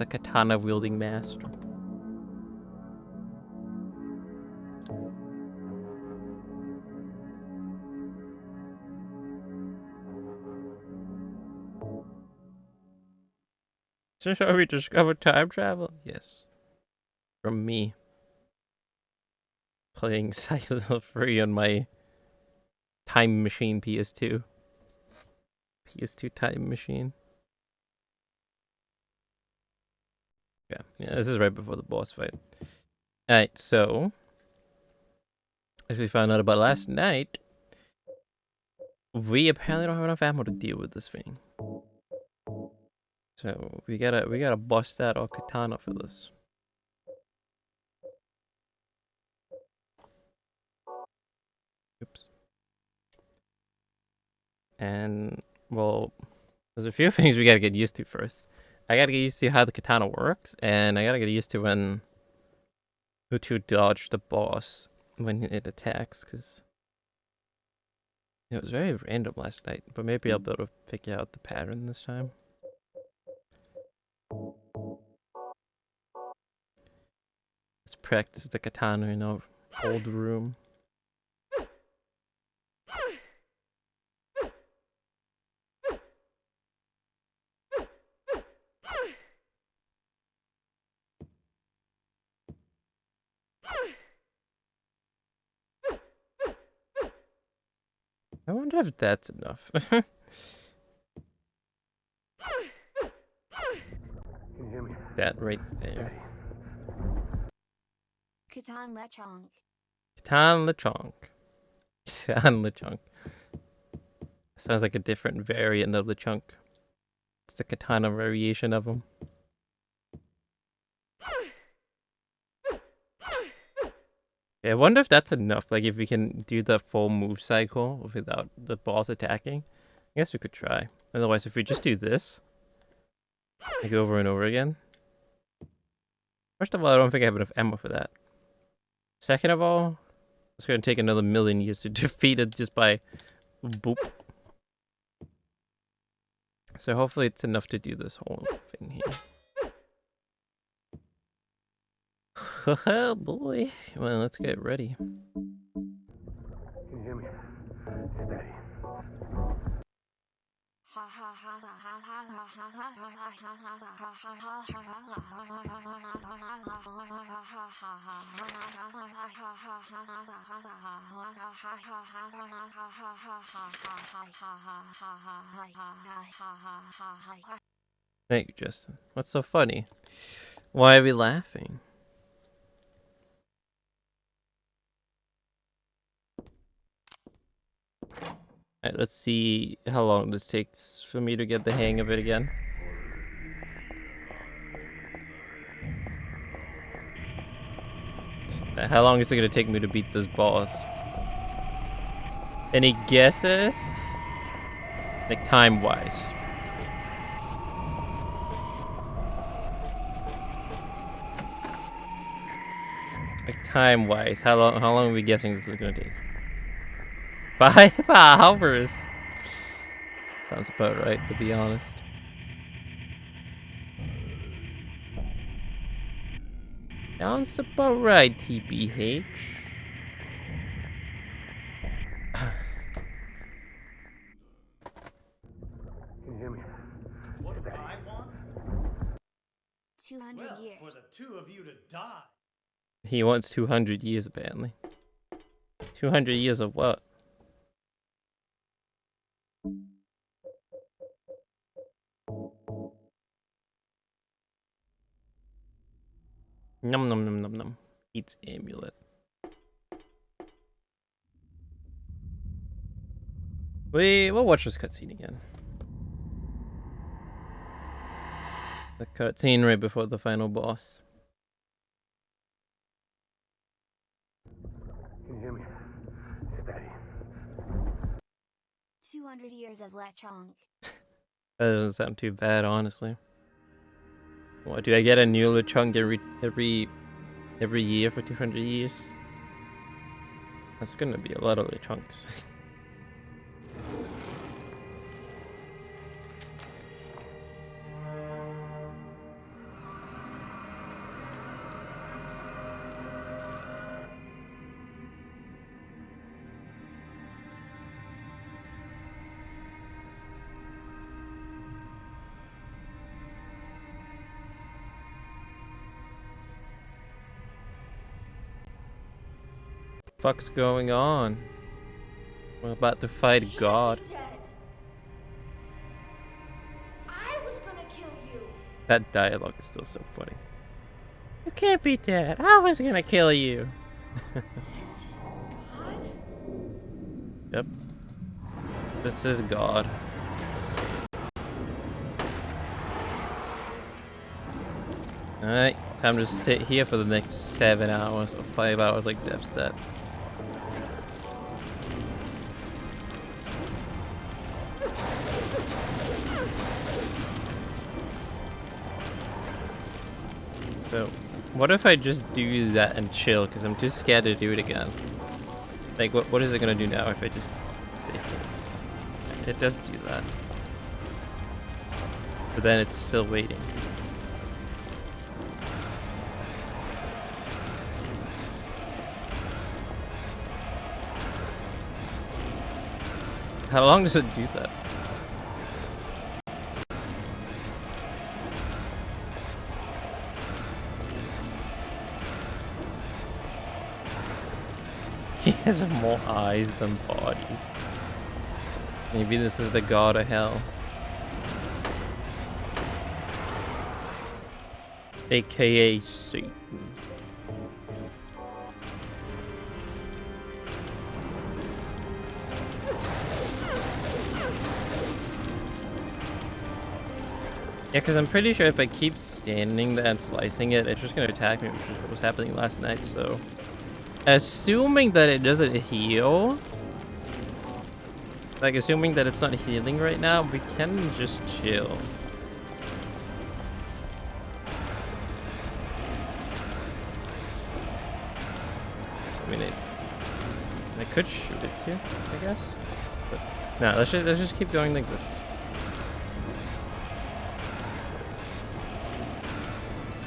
the katana wielding master. So shall we discover time travel? Yes. From me. Playing Silent Free on my time machine PS2. PS2 time machine. Yeah, this is right before the boss fight. Alright, so as we found out about last night, we apparently don't have enough ammo to deal with this thing. So we gotta bust out our katana for this. Oops. And well, there's a few things we gotta get used to first. I gotta get used to how the katana works, and I gotta get used to when who to dodge the boss when it attacks, because it was very random last night. But maybe I'll be able to figure out the pattern this time. Let's practice the katana in our old room. I wonder if that's enough. Can you hear me? That right there. Katana LeoXDrb. Katana LeoXDrb. Katana LeoXDrb. Sounds like a different variant of LeoXDrb. It's the katana variation of him. Yeah, I wonder if that's enough. Like, if we can do the full move cycle without the boss attacking. I guess we could try. Otherwise, if we just do this, like over and over again. First of all, I don't think I have enough ammo for that. Second of all, it's going to take another 1,000,000 years to defeat it just by boop. So hopefully it's enough to do this whole thing here. Oh boy. Well, let's get ready. Can you hear me? Steady. Thank you, Justin. What's so funny? Why are we laughing? Alright, let's see how long this takes for me to get the hang of it again. How long is it gonna take me to beat this boss? Any guesses? Like, time-wise. Like, time-wise, how long are we guessing this is gonna take? 5 hours? Sounds about right, to be honest. Sounds about right, TBH. Can you hear me? What do I want? 200 Well, years. for the two of you to die. He wants 200 years, apparently. 200 years of what? Num num num num num. Eats amulet. We'll watch this cutscene again. The cutscene right before the final boss. Can you hear me? Steady. 200 years of LeoXDrb. That doesn't sound too bad, honestly. What, do I get a new LeoXDrb every year for 200 years? That's gonna be a lot of LeoXDrbs. fuck's going on? We're about to fight God. Dead. I was gonna kill you. That dialogue is still so funny. You can't be dead. I was gonna kill you. This is God. Yep. This is God. Alright, time to sit here for the next 7 hours or 5 hours like Dev said. So, what if I just do that and chill? Because I'm too scared to do it again. Like, what is it gonna do now if I just sit here? It does do that. But then it's still waiting. How long does it do that? He has more eyes than bodies. Maybe this is the god of hell. AKA Satan. Yeah, because I'm pretty sure if I keep standing there and slicing it, it's just going to attack me, which is what was happening last night, so... Assuming that it doesn't heal... Like, assuming that it's not healing right now, we can just chill. I mean, I could shoot it too, I guess. But, no, let's just keep going like this.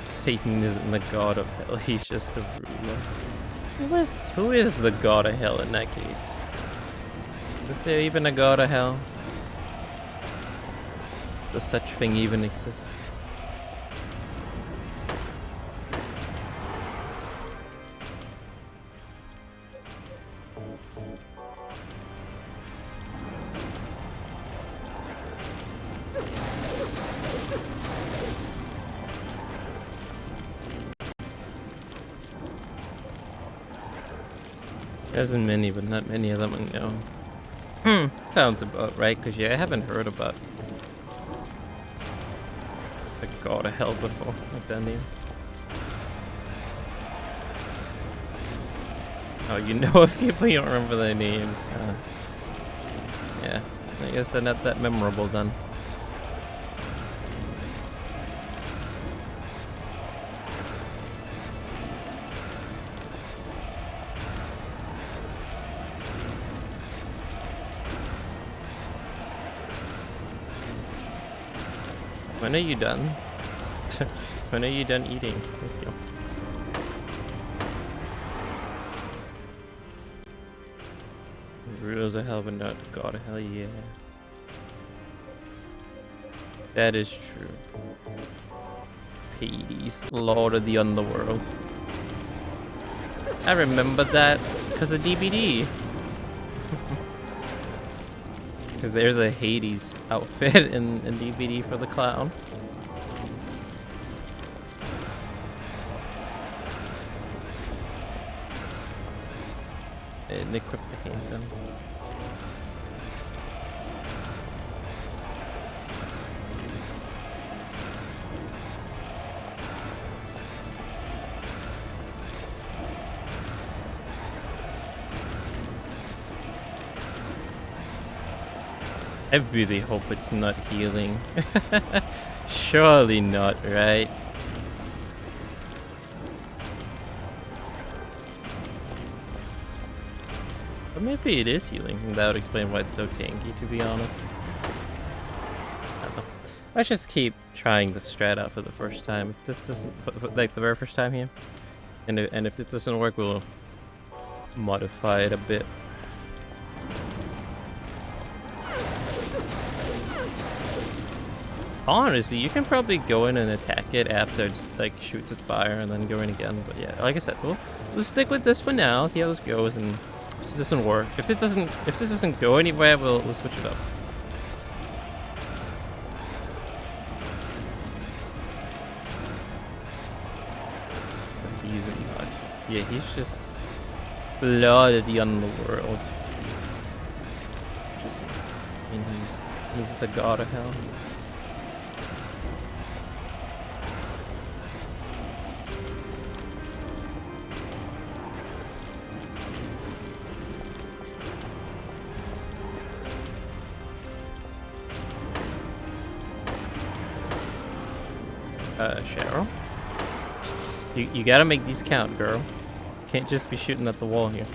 Satan isn't the god of hell, he's just a ruler. Who is the god of hell in that case? Is there even a god of hell? Does such thing even exist? There's many, but not many of them I know. Sounds about right, because yeah, I haven't heard about the god of hell before, like that name. Oh, you know a few, but you don't remember their names. Yeah, I guess they're not that memorable then. When are you done? When are you done eating? Thank you. Rulers of hell, but not god of hell, yeah. That is true. Hades, Lord of the Underworld. I remember that because of DVD. Because there's a Hades outfit in DVD for the clown. And equip the handgun. I really hope it's not healing. Surely not, right? But maybe it is healing, and that would explain why it's so tanky, to be honest. I don't know. Let's just keep trying the strat out for the first time. If this doesn't, like the very first time here, and if this doesn't work, we'll modify it a bit. Honestly, you can probably go in and attack it after it just like shoots at fire and then go in again. But yeah, like I said, we'll stick with this for now. See how this goes, and if this doesn't work, if this doesn't go anywhere, we'll switch it up. But he's a nut. Yeah, he's just bloody on the world. Just, I mean, he's the god of hell. Cheryl? You gotta make these count, girl. You can't just be shooting at the wall here.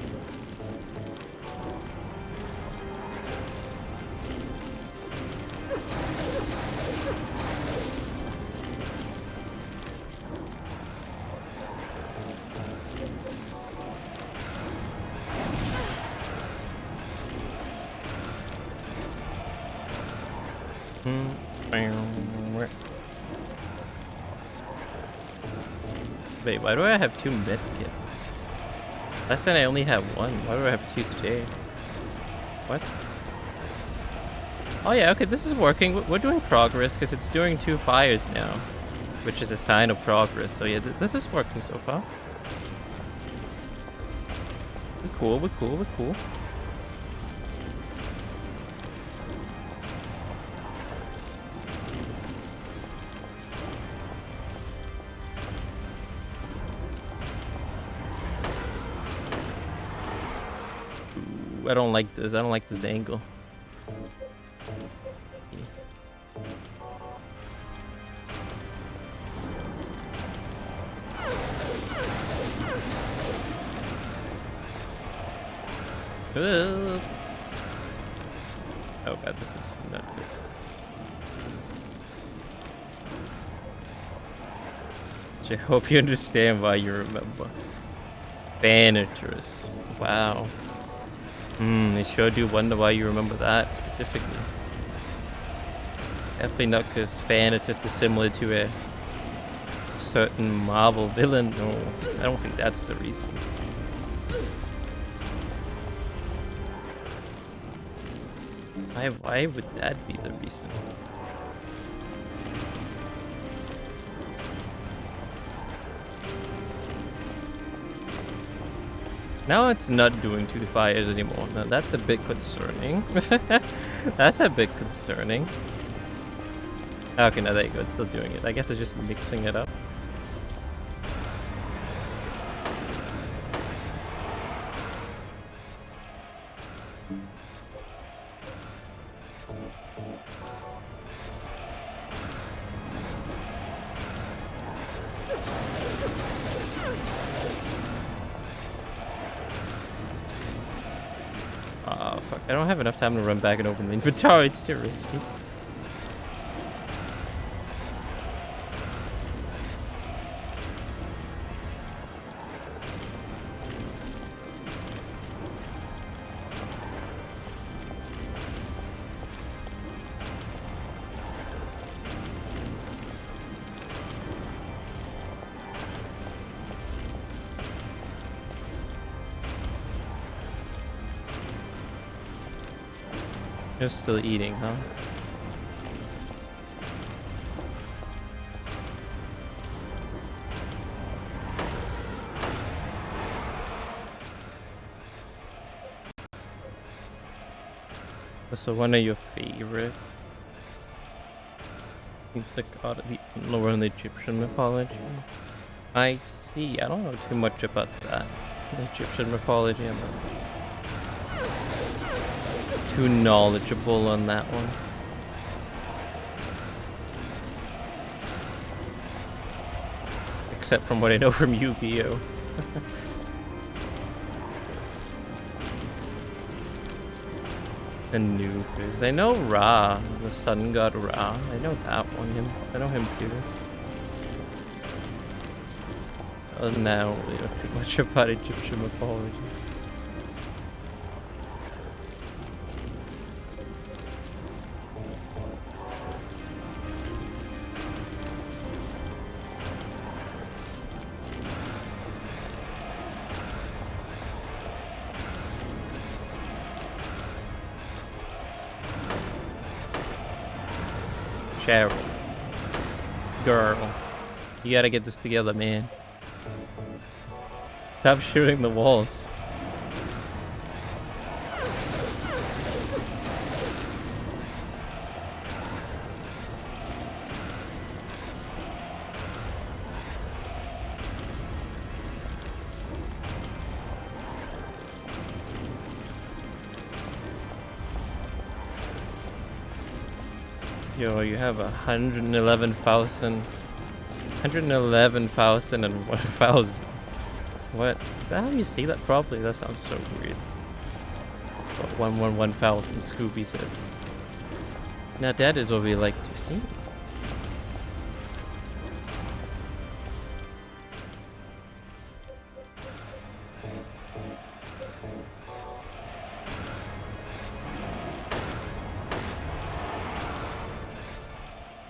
Wait, why do I have 2 med kits? Last time I only had 1. Why do I have 2 today? What? Oh yeah, okay, this is working. We're doing progress because it's doing 2 fires now, which is a sign of progress. So yeah, this is working so far. We're cool, we're cool, we're cool. I don't like this. I don't like this angle. Oh god, this is not good. I hope you understand why you remember. Vanitors. Wow. I sure do wonder why you remember that specifically. Definitely not because Thanatos is similar to a certain Marvel villain. No, I don't think that's the reason. Why would that be the reason? Now it's not doing 2 fires anymore. Now that's a bit concerning. That's a bit concerning. Okay, now there you go. It's still doing it. I guess it's just mixing it up. Fuck, I don't have enough time to run back and open the inventory. It's too risky. You're still eating, huh? So one of your favorite? He's the god of the lore in the Egyptian mythology. I see. I don't know too much about that. The Egyptian mythology. I'm not too knowledgeable on that one. Except from what I know from Yu-Gi-Oh! And Noobers. I know Ra, the sun god Ra. I know that one. I know him too. Other than that, I don't really know too much about Egyptian mythology. Cheryl. Girl. You gotta get this together, man. Stop shooting the walls. Yo, you have 111,000. 111,000 and 1,000. What? Is that how you say that properly? That sounds so weird. But 111,000 Scooby sets. Now that is what we like to see.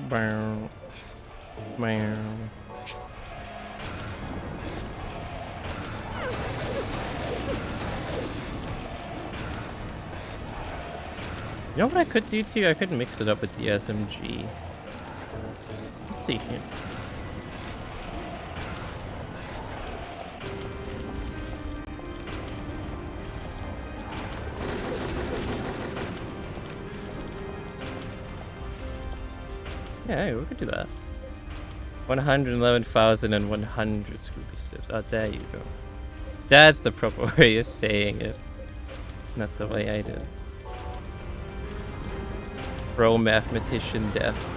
Bow. Bow. You know what I could do too? I could mix it up with the SMG. Let's see here. Yeah, hey, we could do that. 111,000 and 100 Scooby Sips. Oh, there you go. That's the proper way of saying it. Not the way I did. Pro mathematician death.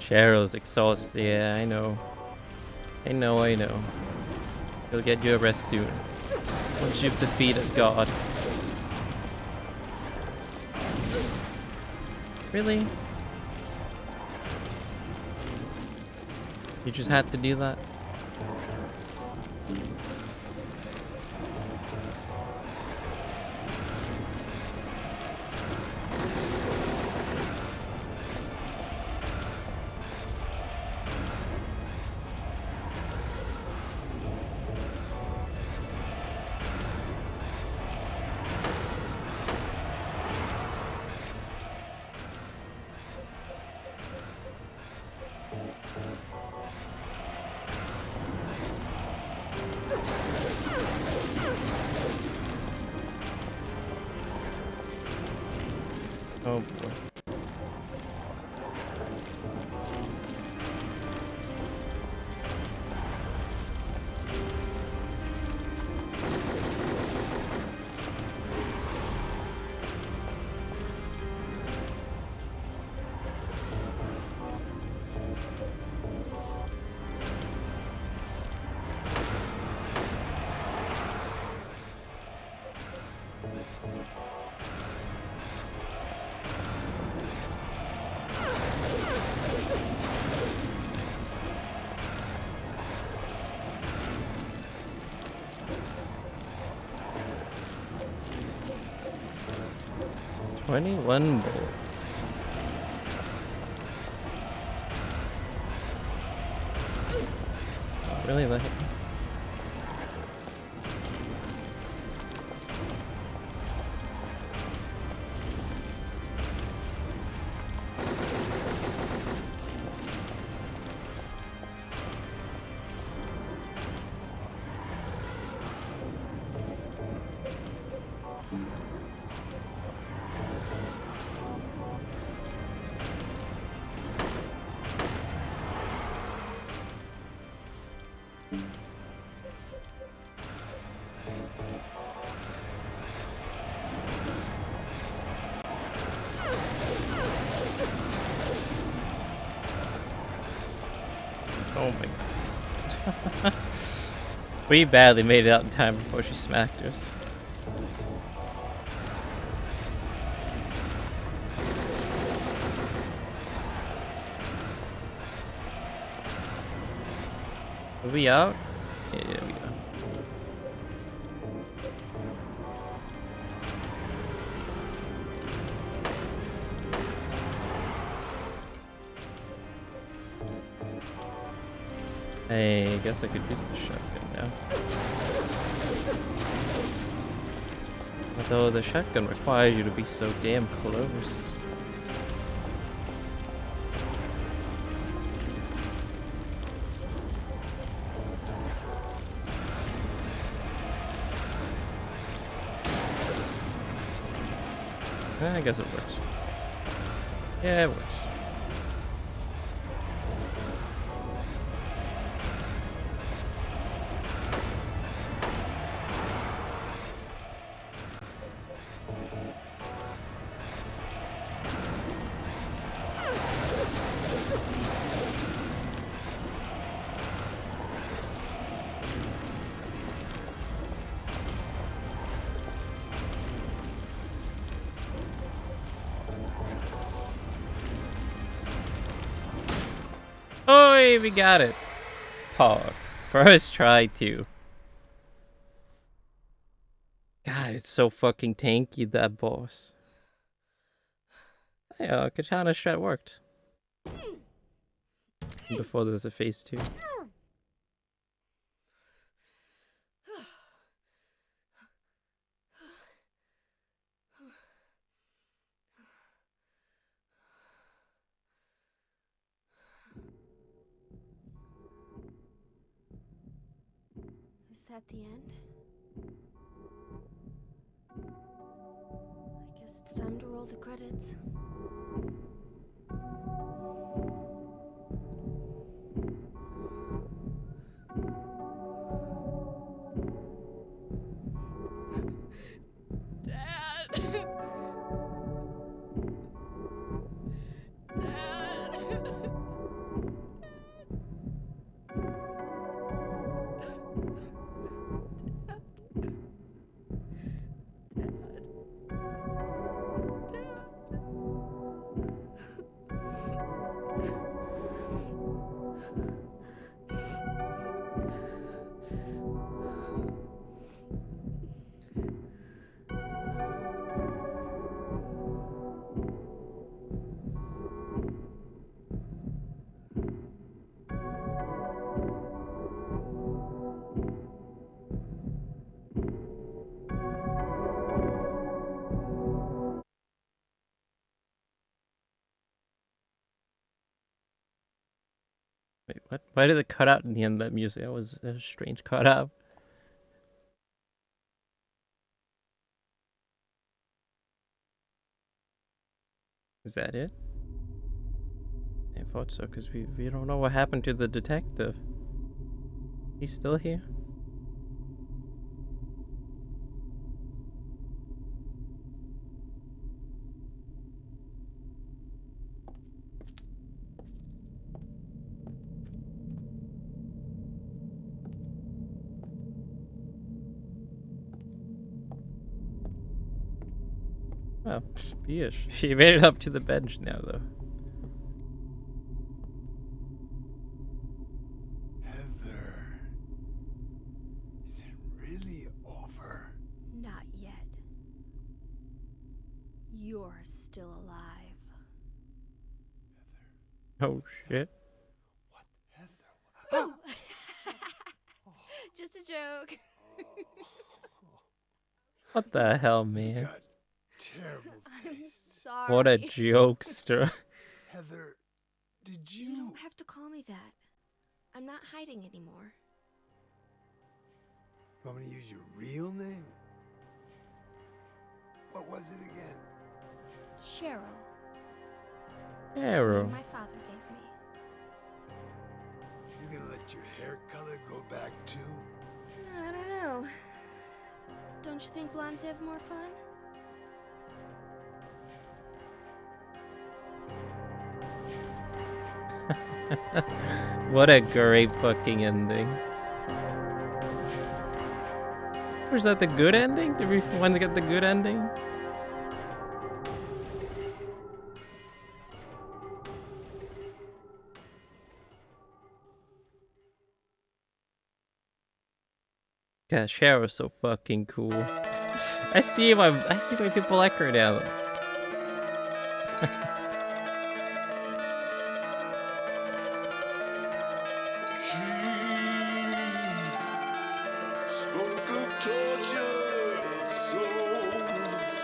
Cheryl's exhausted. Yeah, I know. I know. You'll get your rest soon. Once you've defeated God. Really? You just had to do that? Oh boy. $21 bullets. Oh, really? That hit me? Oh my god. We badly made it out in time before she smacked us. Are we out? Yeah, we are. I guess I could use the shotgun now. Although the shotgun requires you to be so damn close. I guess it works. Yeah, it works. Oi, we got it. Pog. First try too. God, it's so fucking tanky, that boss. Yeah, katana shred worked. Before there's a phase 2. Is that the end? I guess it's time to roll the credits. Dad! Dad! Wait, what? Why did it cut out in the end of that music? That was a strange cut out. Is that it? I thought so, because we don't know what happened to the detective. He's still here? Oh, yes. She made it up to the bench now, though. Heather, is it really over? Not yet. You're still alive. Oh, shit. What, Heather? Just a joke. What the hell, You man? got terrible I'm taste. sorry. What a jokester. Heather, did You you? don't have to call me that. I'm not hiding anymore. You want me to use your real name? What was it again? Cheryl. the Arrow. name my father gave me. You gonna let your hair color go back too? I don't know. Don't you think blondes have more fun? What a great fucking ending. Or is that the good ending? Did we once get the good ending? Yeah, Cheryl's so fucking cool. I see why people like her now. Spoke of tortured souls,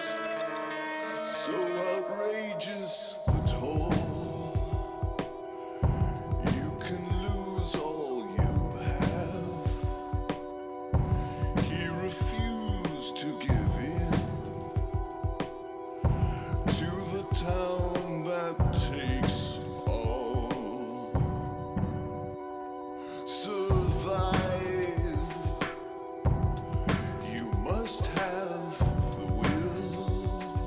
so outrageous the toll. You can lose all you have. He refused to give in to the town that takes all. Survive. You must have the will.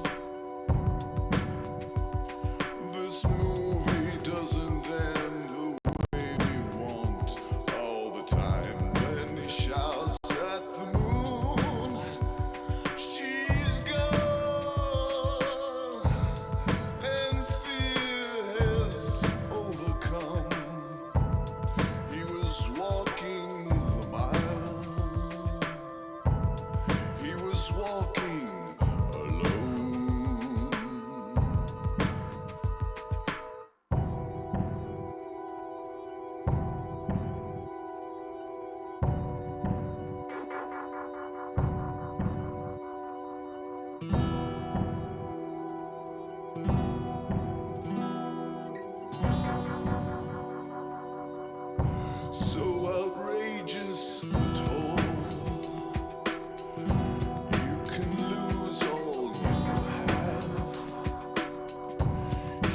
This movie doesn't end the way we want all the time. Then he shouts at the moon, she's gone, and fear has overcome. He was walking the mile. He was walking alone. So outrageous the toll. You can lose all you have.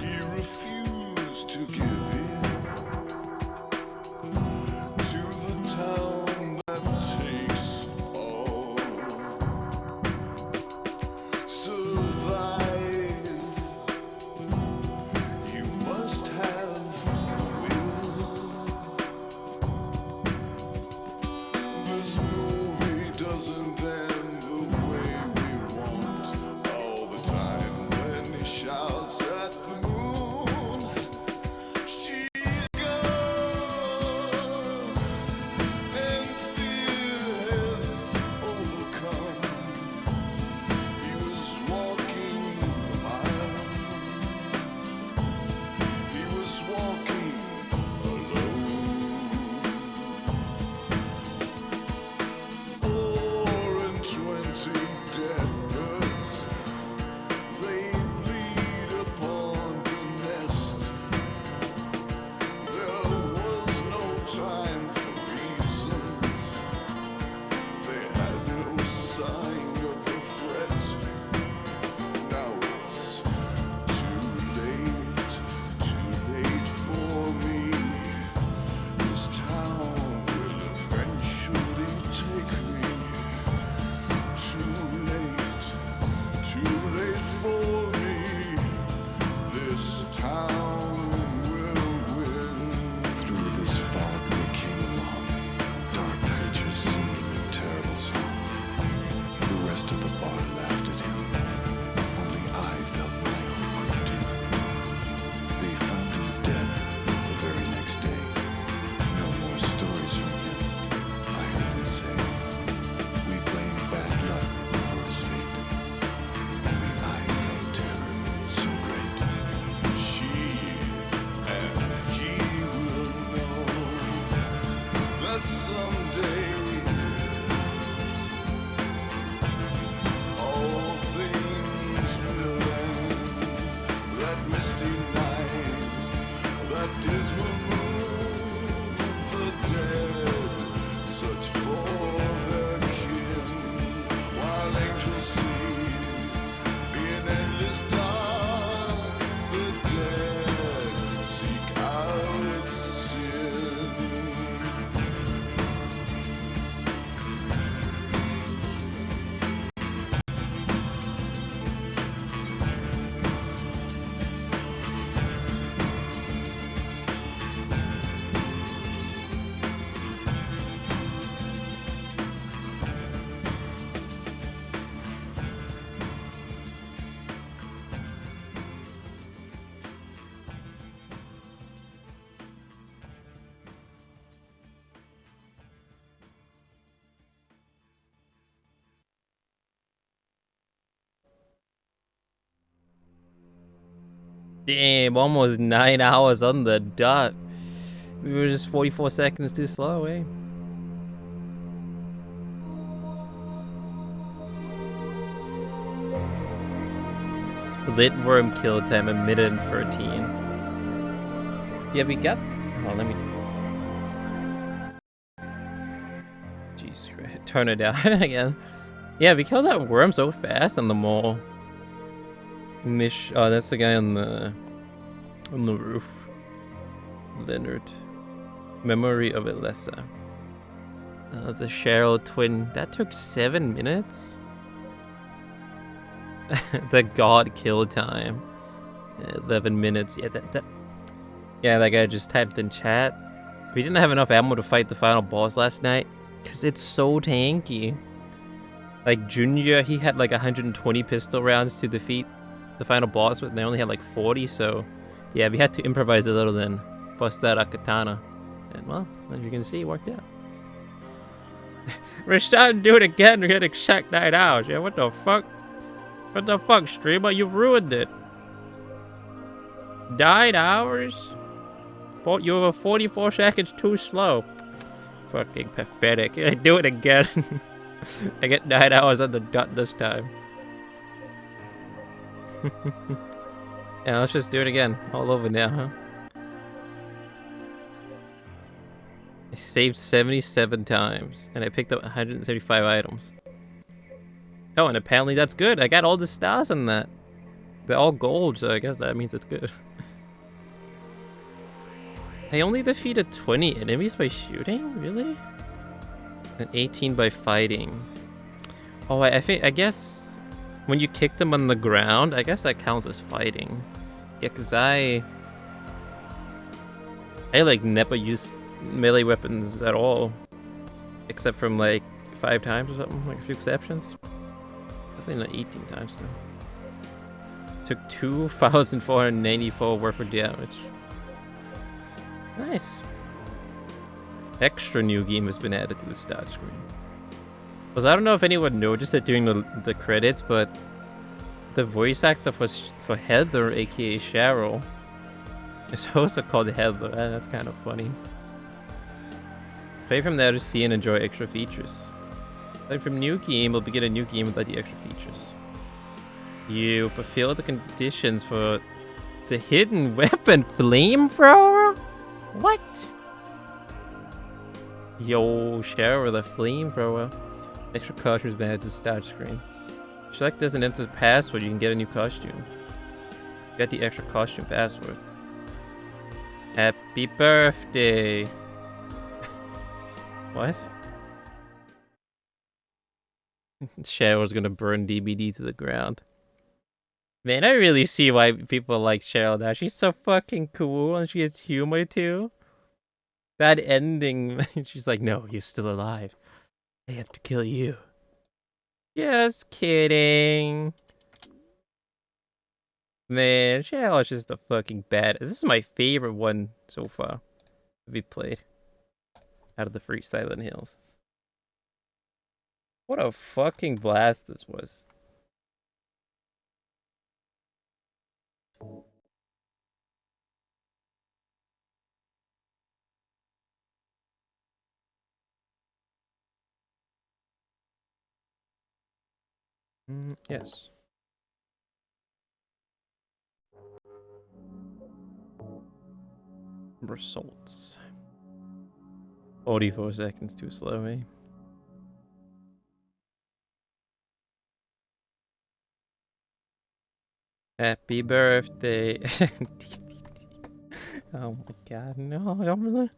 He refused to give in to the town that takes all. Survive. You must have the will. This movie doesn't end the way we want all the time. When he shouts at the moon, she's gone, and fear has overcome. He was walking the mile. He was walking alone. 420 dead birds, they bleed upon the nest. There was no time for reasons. They had no sign of the threat. Now it's too late for me. This town will eventually take me. Too late for me. This town will win. Through this fog they came along. Dark creatures singing a terrible song. The rest of the bar laughed at him. Only I felt my hope crept in. They found him dead the very next day. No more stories from him, I heard him say. We blame bad luck for his fate. Only I felt terror so great. She and he will know that someday all things will end. That misty night, that dismal moon, the dead search for their kin, while angels sleep in endless dark. The dead seek out sin. Damn, almost 9 hours on the dot. We were just 44 seconds too slow, eh? Split worm kill time, 1 minute and 13. Yeah, we got... Oh, let me... Jeez, turn it down again. Yeah, we killed that worm so fast on the mall. Oh, that's the guy on the roof. Leonard. Memory of Elessa. The Cheryl twin. That took 7 minutes. The god kill time. 11 minutes. Yeah, yeah, that guy just typed in chat. We didn't have enough ammo to fight the final boss last night because it's so tanky. Like Junior, he had like 120 pistol rounds to defeat the final boss, but they only had like 40. So yeah, we had to improvise a little then. Bust out a katana. And well, as you can see, it worked out. We're starting to do it again. We had exact 9 hours. Yeah, what the fuck? What the fuck, streamer? You ruined it. 9 hours? You were 44 seconds too slow. Fucking pathetic. I do it again. I get 9 hours on the dot this time. Yeah, let's just do it again. All over now, huh? I saved 77 times, and I picked up 175 items. Oh, and apparently that's good. I got all the stars on that. They're all gold, so I guess that means it's good. I only defeated 20 enemies by shooting? Really? And 18 by fighting. Oh, I guess when you kick them on the ground, I guess that counts as fighting. Yeah, because I like never used melee weapons at all. Except from like 5 times or something, like a few exceptions. Definitely not 18 times though. Took 2,494 worth of damage. Nice. Extra new game has been added to the start screen. Because I don't know if anyone noticed it during the credits, but the voice actor for Heather, aka Cheryl, is also called Heather. That's kind of funny. Play from there to see and enjoy extra features. Play from new game will begin a new game without the extra features. You fulfill the conditions for the hidden weapon flamethrower? What? Yo, Cheryl with a flamethrower. Extra costumes been added to the start screen. Select this and enter the password. You can get a new costume. Get the extra costume password. Happy birthday. What? Cheryl's gonna burn DBD to the ground. Man, I really see why people like Cheryl now. She's so fucking cool and she has humor too. That ending, she's like, no, you're still alive. I have to kill you. Just kidding. Man, Cheryl's just a fucking bad. This is my favorite one so far to be played out of the Free Silent Hills. What a fucking blast this was. Yes. Results. 44 seconds too slow, eh? Happy birthday. Oh my god, no.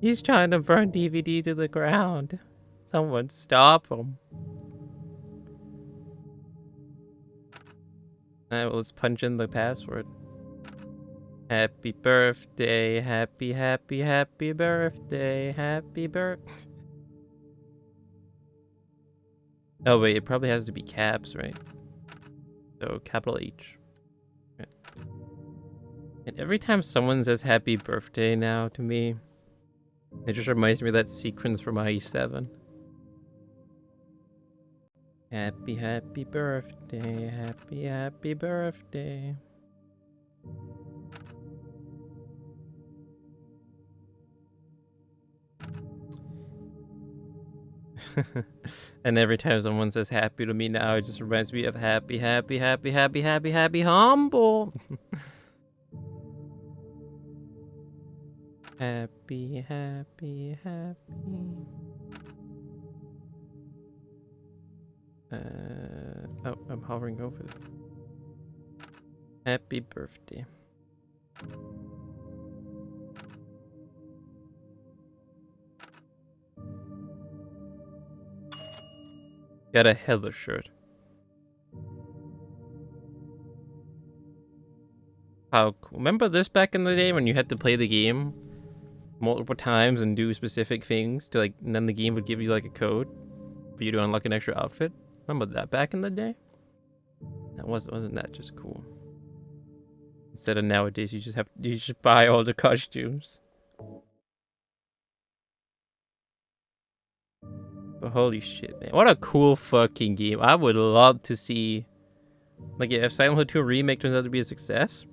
He's trying to burn DVD to the ground. Someone stop him. Alright, well, let's punch in the password. Happy birthday, happy birthday, happy birthday. Oh wait, it probably has to be caps, right? So, capital H. Right. And every time someone says happy birthday now to me, it just reminds me of that sequence from IE7. Happy birthday, happy birthday. And every time someone says happy to me now, it just reminds me of happy, happy, happy, happy, happy, happy, humble. Happy, happy, happy. Oh, I'm hovering over it. Happy birthday. Got a Heather shirt. How cool. Remember this back in the day when you had to play the game multiple times and do specific things to like, and then the game would give you like a code for you to unlock an extra outfit? Remember that back in the day? That wasn't that just cool? Instead of nowadays, you just buy all the costumes. But holy shit, man. What a cool fucking game. I would love to see, like, if Silent Hill 2 Remake turns out to be a success,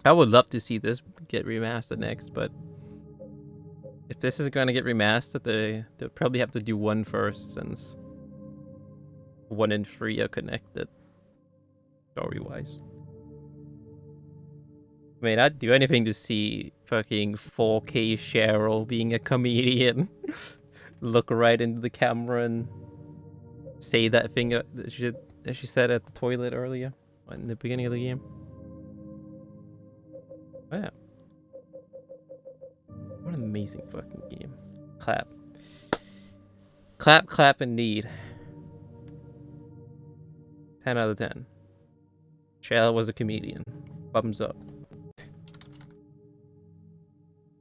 I would love to see this get remastered next, but if this is going to get remastered, they'll probably have to do one first, since 1 and 3 are connected, story-wise. I mean, I'd do anything to see fucking 4K Cheryl being a comedian. Look right into the camera and say that thing that she said at the toilet earlier in the beginning of the game. Oh, yeah. What an amazing fucking game. Clap. Clap, clap, indeed. 10 out of 10. Cheryl was a comedian. Thumbs up.